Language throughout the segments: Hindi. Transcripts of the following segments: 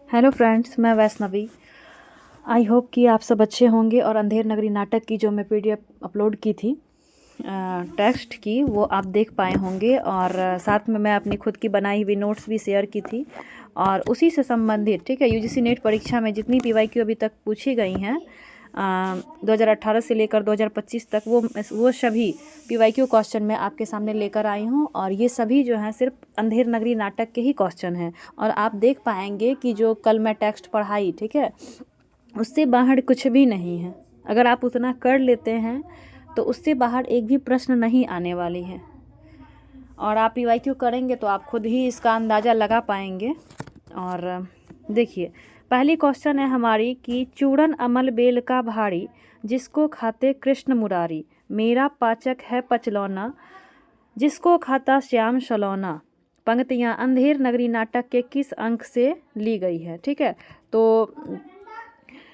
हेलो फ्रेंड्स, मैं वैष्णवी। आई होप कि आप सब अच्छे होंगे और अंधेर नगरी नाटक की जो मैं पीडीएफ अपलोड की थी टेक्स्ट की, वो आप देख पाए होंगे। और साथ में मैं अपनी खुद की बनाई हुई नोट्स भी शेयर की थी। और उसी से संबंधित, ठीक है, यूजीसी नेट परीक्षा में जितनी पीवाईक्यू अभी तक पूछी गई हैं 2018 से लेकर 2025 तक, वो सभी पीवाईक्यू क्वेश्चन मैं आपके सामने लेकर आई हूँ। और ये सभी जो हैं सिर्फ अंधेर नगरी नाटक के ही क्वेश्चन हैं। और आप देख पाएंगे कि जो कल मैं टेक्स्ट पढ़ाई, ठीक है, उससे बाहर कुछ भी नहीं है। अगर आप उतना कर लेते हैं तो उससे बाहर एक भी प्रश्न नहीं आने वाली है। और आप पीवाईक्यू करेंगे तो आप खुद ही इसका अंदाज़ा लगा पाएंगे। और देखिए, पहली क्वेश्चन है हमारी कि चूड़न अमल बेल का भारी, जिसको खाते कृष्ण मुरारी, मेरा पाचक है पचलौना, जिसको खाता श्याम सलौना। पंक्तियाँ अंधेर नगरी नाटक के किस अंक से ली गई है? ठीक है, तो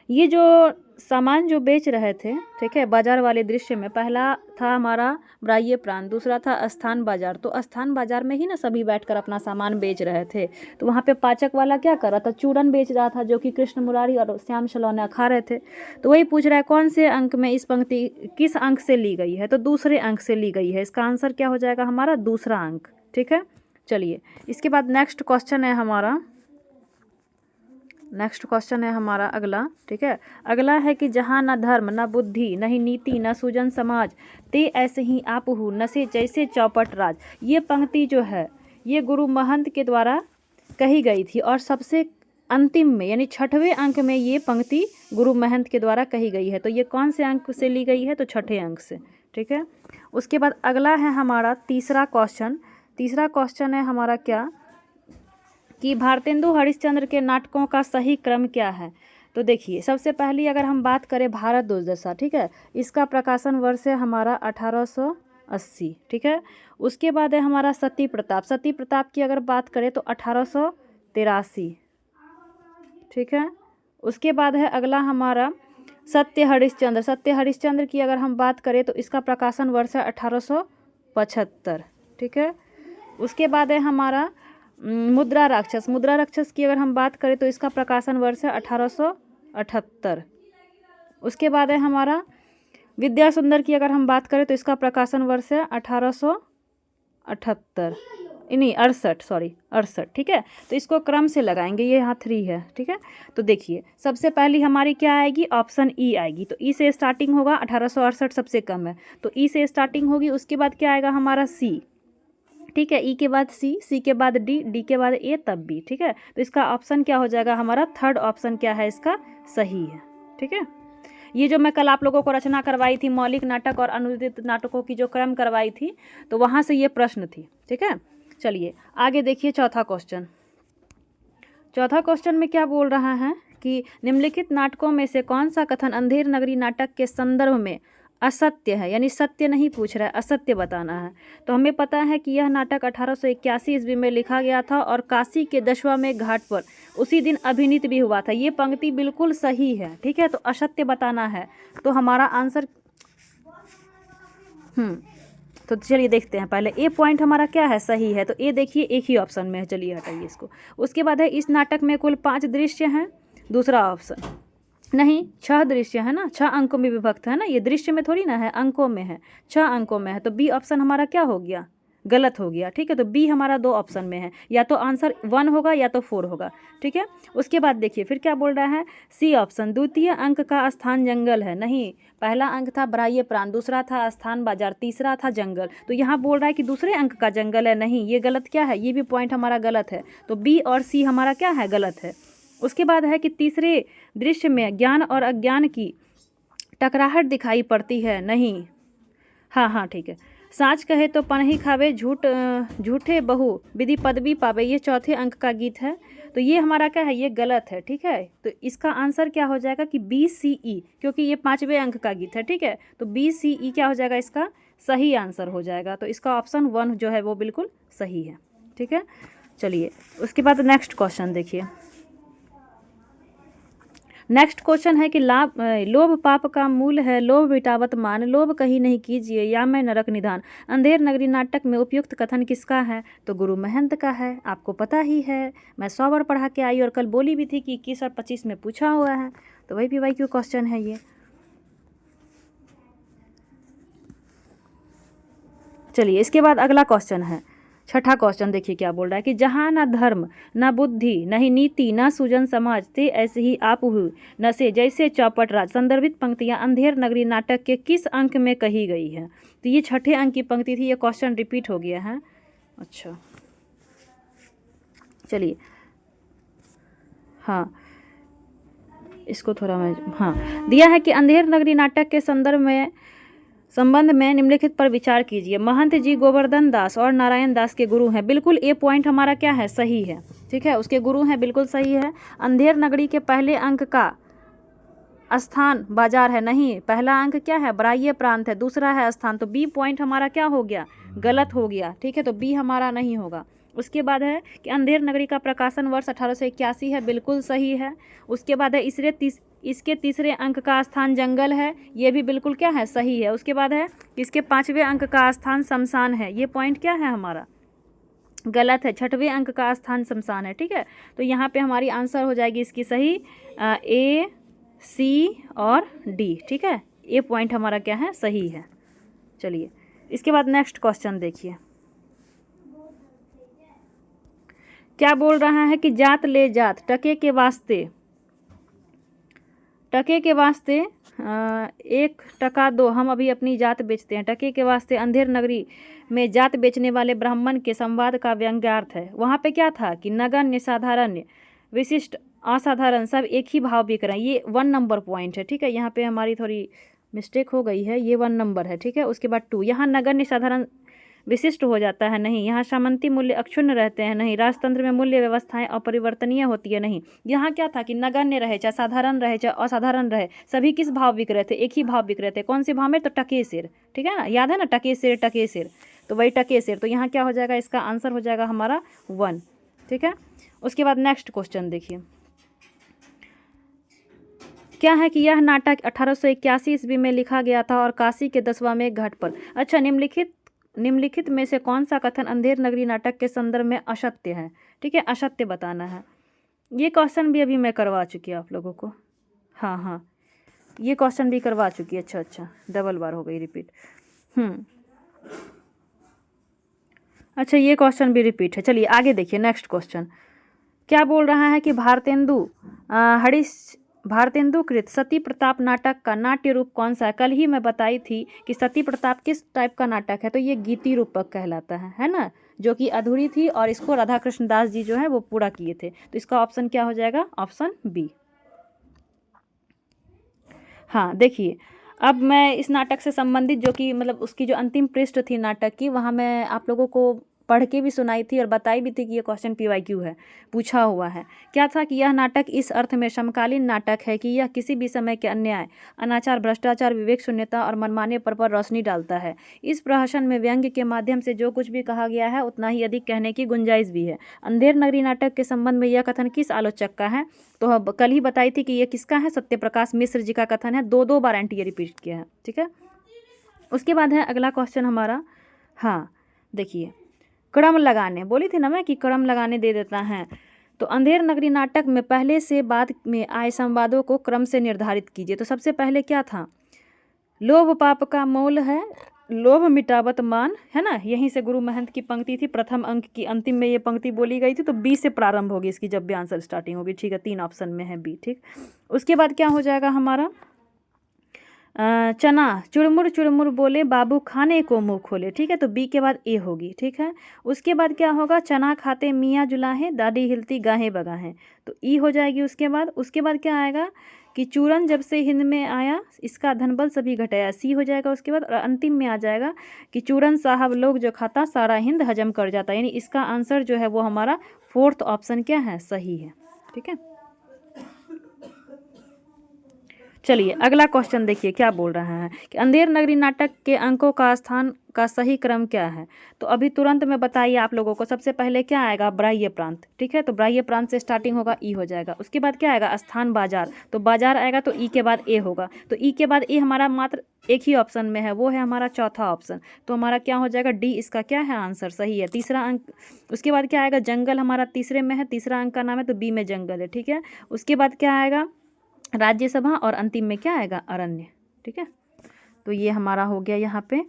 ये जो सामान जो बेच रहे थे, ठीक है, बाजार वाले दृश्य में, पहला था हमारा ब्राह्य प्राण, दूसरा था स्थान बाजार। तो स्थान बाजार में ही ना सभी बैठकर अपना सामान बेच रहे थे। तो वहाँ पे पाचक वाला क्या कर रहा था? चूरन बेच रहा था, जो कि कृष्ण मुरारी और श्याम सलौना खा रहे थे। तो वही पूछ रहा है कौन से अंक में इस पंक्ति किस अंक से ली गई है? तो दूसरे अंक से ली गई है। इसका आंसर क्या हो जाएगा हमारा? दूसरा अंक। ठीक है, चलिए इसके बाद नेक्स्ट क्वेश्चन है हमारा अगला। ठीक है, अगला है कि जहाँ न धर्म न बुद्धि नहीं नीति न सुजन समाज, ते ऐसे ही आप हूँ नशे जैसे चौपट राज। ये पंक्ति जो है ये गुरु महंत के द्वारा कही गई थी। और सबसे अंतिम में यानी 6वें अंक में ये पंक्ति गुरु महंत के द्वारा कही गई है। तो ये कौन से अंक से ली गई है? तो 6ठे अंक से। ठीक है, उसके बाद अगला है हमारा तीसरा क्वेश्चन है हमारा क्या कि भारतेंदु हरिश्चंद्र के नाटकों का सही क्रम क्या है? तो देखिए, सबसे पहली अगर हम बात करें भारत दुर्दशा, ठीक है, इसका प्रकाशन वर्ष है हमारा 1880। ठीक है, उसके बाद है हमारा सती प्रताप की अगर बात करें तो 1883। ठीक है, उसके बाद है अगला हमारा सत्य हरिश्चंद्र की अगर हम बात करें तो इसका प्रकाशन वर्ष है 1875। ठीक है, उसके बाद है हमारा मुद्रा राक्षस की अगर हम बात करें तो इसका प्रकाशन वर्ष है 1878। उसके बाद है हमारा विद्या सुंदर की अगर हम बात करें तो इसका प्रकाशन वर्ष है 1878, नहीं 68। ठीक है, तो इसको क्रम से लगाएंगे, ये यहाँ 3 है। ठीक है, तो देखिए सबसे पहली हमारी क्या आएगी? ऑप्शन ई आएगी। तो ई से स्टार्टिंग होगा, 1868 सबसे कम है तो ई से स्टार्टिंग होगी। उसके बाद क्या आएगा हमारा? सी। ठीक है, ई के बाद सी के बाद डी के बाद ए, तब बी। ठीक है, तो इसका ऑप्शन क्या हो जाएगा हमारा? थर्ड ऑप्शन क्या है इसका? सही है। ठीक है, ये जो मैं कल आप लोगों को रचना करवाई थी, मौलिक नाटक और अनुदित नाटकों की जो क्रम करवाई थी, तो वहाँ से ये प्रश्न थी। ठीक है, चलिए आगे देखिए चौथा क्वेश्चन में क्या बोल रहा है कि निम्नलिखित नाटकों में से कौन सा कथन अंधेर नगरी नाटक के संदर्भ में असत्य है? यानी सत्य नहीं पूछ रहा है, असत्य बताना है। तो हमें पता है कि यह नाटक 1881 ईस्वी में लिखा गया था और काशी के दशवामेघ घाट पर उसी दिन अभिनीत भी हुआ था। ये पंक्ति बिल्कुल सही है। ठीक है, तो असत्य बताना है। तो हमारा आंसर तो चलिए देखते हैं। पहले ए पॉइंट हमारा क्या है? सही है। तो ए देखिए एक ही ऑप्शन में है, चलिए हटाइए इसको। उसके बाद है इस नाटक में कुल 5 दृश्य हैं, दूसरा ऑप्शन। नहीं, 6 दृश्य है ना, 6 अंकों में विभक्त है ना, ये दृश्य में थोड़ी ना है, अंकों में है, 6 अंकों में है। तो बी ऑप्शन हमारा क्या हो गया? गलत हो गया। ठीक है, तो बी हमारा 2 ऑप्शन में है, या तो आंसर 1 होगा या तो 4 होगा। ठीक है, उसके बाद देखिए फिर क्या बोल रहा है? सी ऑप्शन, द्वितीय अंक का स्थान जंगल है। नहीं, पहला अंक था ब्राह्य प्राण, दूसरा था स्थान बाजार, तीसरा था जंगल। तो यहाँ बोल रहा है कि दूसरे अंक का जंगल है। नहीं, ये गलत क्या है? ये भी पॉइंट हमारा गलत है। तो बी और सी हमारा क्या है? गलत है। उसके बाद है कि तीसरे दृश्य में ज्ञान और अज्ञान की टकराहट दिखाई पड़ती है। नहीं, हाँ ठीक है। साँच कहे तो पनही खावे, झूठे बहु विधि पदवी पावे, ये चौथे अंक का गीत है। तो ये हमारा क्या है? ये गलत है। ठीक है, तो इसका आंसर क्या हो जाएगा कि बी सी ई, क्योंकि ये 5वें अंक का गीत है। ठीक है, तो बी सी ई क्या हो जाएगा? इसका सही आंसर हो जाएगा। तो इसका ऑप्शन 1 जो है वो बिल्कुल सही है। ठीक है, चलिए उसके बाद नेक्स्ट क्वेश्चन देखिए। नेक्स्ट क्वेश्चन है कि लोभ पाप का मूल है, लोभ मिटावत मान, लोभ कहीं नहीं कीजिए या मैं नरक निधान। अंधेर नगरी नाटक में उपयुक्त कथन किसका है? तो गुरु महंत का है, आपको पता ही है। मैं 100 बार पढ़ा के आई और कल बोली भी थी कि 21 और 25 में पूछा हुआ है, तो वही PYQ क्वेश्चन है ये। चलिए इसके बाद अगला क्वेश्चन है, छठा क्वेश्चन देखिए क्या बोल रहा है कि जहाँ न धर्म न बुद्धि न ही नीति न सुजन समाज ते ऐसे ही आप हुई न से जैसे चौपट राज। संदर्भित पंक्तियाँ अंधेर नगरी नाटक के किस अंक में कही गई है? तो ये छठे अंक की पंक्ति थी, ये क्वेश्चन रिपीट हो गया है। अच्छा चलिए, हाँ इसको थोड़ा मैं, हाँ दिया है कि अंधेर नगरी नाटक के संबंध में निम्नलिखित पर विचार कीजिए। महंत जी गोवर्धन दास और नारायण दास के गुरु हैं, बिल्कुल ए पॉइंट हमारा क्या है? सही है, ठीक है, उसके गुरु हैं, बिल्कुल सही है। अंधेर नगरी के पहले अंक का स्थान बाजार है, नहीं, पहला अंक क्या है? बराइये प्रांत है, दूसरा है स्थान, तो बी पॉइंट हमारा क्या हो गया? गलत हो गया, ठीक है, तो बी हमारा नहीं होगा। उसके बाद है कि अंधेर नगरी का प्रकाशन वर्ष 1881 है, बिल्कुल सही है। उसके बाद है इसके तीसरे अंक का स्थान जंगल है, ये भी बिल्कुल क्या है? सही है। उसके बाद है इसके 5वें अंक का स्थान शमशान है, ये पॉइंट क्या है हमारा? गलत है, 6वें अंक का स्थान शमशान है, ठीक है। तो यहाँ पे हमारी आंसर हो जाएगी इसकी सही A, C और D, ठीक है, ये पॉइंट हमारा क्या है? सही है। चलिए इसके बाद नेक्स्ट क्वेश्चन देखिए क्या बोल रहा है कि जात ले जात टके के वास्ते 1 टका दो, हम अभी अपनी जात बेचते हैं। टके के वास्ते अंधेर नगरी में जात बेचने वाले ब्राह्मण के संवाद का व्यंग्यार्थ है। वहाँ पे क्या था कि नगण्य, साधारण, विशिष्ट, असाधारण सब एक ही भाव बिक रहे हैं। ये 1 नंबर पॉइंट है, ठीक है, यहाँ पे हमारी थोड़ी मिस्टेक हो गई है, ये 1 नंबर है, ठीक है। उसके बाद 2, यहाँ नगण्य साधारण विशिष्ट हो जाता है, नहीं। यहाँ सामंती मूल्य अक्षुण्ण रहते हैं, नहीं। राजतंत्र में मूल्य व्यवस्थाएं अपरिवर्तनीय होती है, नहीं। यहाँ क्या था कि नगण्य रहे, चाहे साधारण रहे, चाहे असाधारण रहे, सभी किस भाव बिक रहे थे? एक ही भाव बिक रहे थे। कौन से भाव में? तो टके सिर, ठीक है ना, याद है ना, टके सिर, तो वही टके सिर। तो यहाँ क्या हो जाएगा? इसका आंसर हो जाएगा हमारा 1, ठीक है। उसके बाद नेक्स्ट क्वेश्चन देखिए क्या है कि यह नाटक 1881 ईस्वी में लिखा गया था और काशी के 10वां मेघ घाट पर। अच्छा, निम्नलिखित में से कौन सा कथन अंधेर नगरी नाटक के संदर्भ में असत्य है? ठीक है, असत्य बताना है। ये क्वेश्चन भी अभी मैं करवा चुकी हूँ आप लोगों को, हाँ, ये क्वेश्चन भी करवा चुकी है। अच्छा, डबल बार हो गई रिपीट। अच्छा, ये क्वेश्चन भी रिपीट है। चलिए आगे देखिए, नेक्स्ट क्वेश्चन क्या बोल रहा है कि भारतेंदुकृत सती प्रताप नाटक का नाट्य रूप कौन सा है? कल ही मैं बताई थी कि सती प्रताप किस टाइप का नाटक है, तो ये गीति रूपक कहलाता है ना, जो कि अधूरी थी और इसको राधा कृष्ण दास जी जो है वो पूरा किए थे। तो इसका ऑप्शन क्या हो जाएगा? Option B. हाँ देखिए, अब मैं इस नाटक से संबंधित जो कि मतलब उसकी जो अंतिम पृष्ठ थी नाटक की, वहाँ मैं आप लोगों को पढ़ के भी सुनाई थी और बताई भी थी कि ये क्वेश्चन PYQ है, पूछा हुआ है। क्या था कि यह नाटक इस अर्थ में समकालीन नाटक है कि यह किसी भी समय के अन्याय, अनाचार, भ्रष्टाचार, विवेक शून्यता और मनमाने पर रोशनी डालता है। इस प्रहसन में व्यंग्य के माध्यम से जो कुछ भी कहा गया है उतना ही अधिक कहने की गुंजाइश भी है। अंधेर नगरी नाटक के संबंध में यह कथन किस आलोचक का है? तो कल ही बताई थी कि ये किसका है? सत्यप्रकाश मिश्र जी का कथन है। 2 बार एंटी रिपीट किया है, ठीक है। उसके बाद है अगला क्वेश्चन हमारा, हाँ देखिए, क्रम लगाने, बोली थी ना मैं कि क्रम लगाने दे देता है। तो अंधेर नगरी नाटक में पहले से बाद में आए संवादों को क्रम से निर्धारित कीजिए। तो सबसे पहले क्या था? लोभ पाप का मूल है, लोभ मिटावत मान, है ना, यहीं से गुरु महंत की पंक्ति थी। प्रथम अंक की अंतिम में ये पंक्ति बोली गई थी, तो बी से प्रारंभ होगी इसकी जब भी आंसर स्टार्टिंग होगी, ठीक है। 3 ऑप्शन में है बी, ठीक। उसके बाद क्या हो जाएगा हमारा? चना चुरमुर चुरमुर बोले बाबू खाने को मुँह खोले, ठीक है, तो बी के बाद ए होगी, ठीक है। उसके बाद क्या होगा? चना खाते मियाँ जुलाहे, दाढ़ी हिलती गाहें बगाहें, तो ई हो जाएगी। उसके बाद क्या आएगा कि चूरन जब से हिंद में आया इसका धनबल सभी घटाया, सी हो जाएगा। उसके बाद और अंतिम में आ जाएगा कि चूरन साहब लोग जो खाता सारा हिंद हजम कर जाता, यानी इसका आंसर जो है वो हमारा 4th ऑप्शन क्या है? सही है, ठीक है। चलिए अगला क्वेश्चन देखिए क्या बोल रहा है कि अंधेर नगरी नाटक के अंकों का स्थान का सही क्रम क्या है। तो अभी तुरंत में बताइए आप लोगों को। सबसे पहले क्या आएगा, ब्राह्य प्रांत, ठीक है, तो ब्राह्य प्रांत से स्टार्टिंग होगा, ई हो जाएगा। उसके बाद क्या आएगा, स्थान बाजार, तो बाजार आएगा तो ई के बाद ए होगा, तो ई के बाद ए हमारा मात्र एक ही ऑप्शन में है, वो है हमारा चौथा ऑप्शन, तो हमारा क्या हो जाएगा, डी इसका क्या है आंसर, सही है। तीसरा अंक, उसके बाद क्या आएगा, जंगल हमारा तीसरे में है, तीसरा अंक का नाम है, तो बी में जंगल है, ठीक है। उसके बाद क्या आएगा, राज्यसभा, और अंतिम में क्या आएगा, अरण्य, ठीक है। तो ये हमारा हो गया यहाँ पे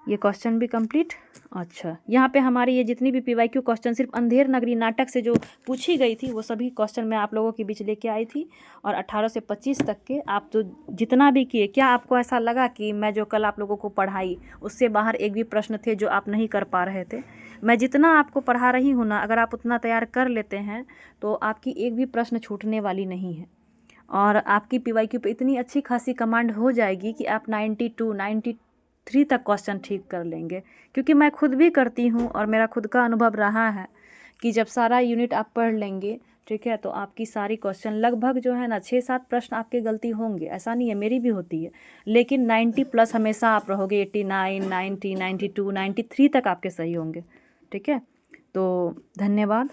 ये क्वेश्चन भी कंप्लीट। अच्छा, यहाँ पे हमारी ये जितनी भी पीवाईक्यू क्वेश्चन सिर्फ अंधेर नगरी नाटक से जो पूछी गई थी वो सभी क्वेश्चन मैं आप लोगों के बीच लेके आई थी, और 18 से 25 तक के आप तो जितना भी किए, क्या आपको ऐसा लगा कि मैं जो कल आप लोगों को पढ़ाई उससे बाहर एक भी प्रश्न थे जो आप नहीं कर पा रहे थे। मैं जितना आपको पढ़ा रही हूँ ना, अगर आप उतना तैयार कर लेते हैं तो आपकी एक भी प्रश्न छूटने वाली नहीं है, और आपकी पीवाईक्यू पे इतनी अच्छी खासी कमांड हो जाएगी कि आप 92 93 तक क्वेश्चन ठीक कर लेंगे। क्योंकि मैं खुद भी करती हूँ और मेरा खुद का अनुभव रहा है कि जब सारा यूनिट आप पढ़ लेंगे, ठीक है, तो आपकी सारी क्वेश्चन लगभग जो है ना 6-7 प्रश्न आपके गलती होंगे, ऐसा नहीं है, मेरी भी होती है, लेकिन 90 प्लस हमेशा आप रहोगे, 89 90 92 93 तक आपके सही होंगे, ठीक है। तो धन्यवाद।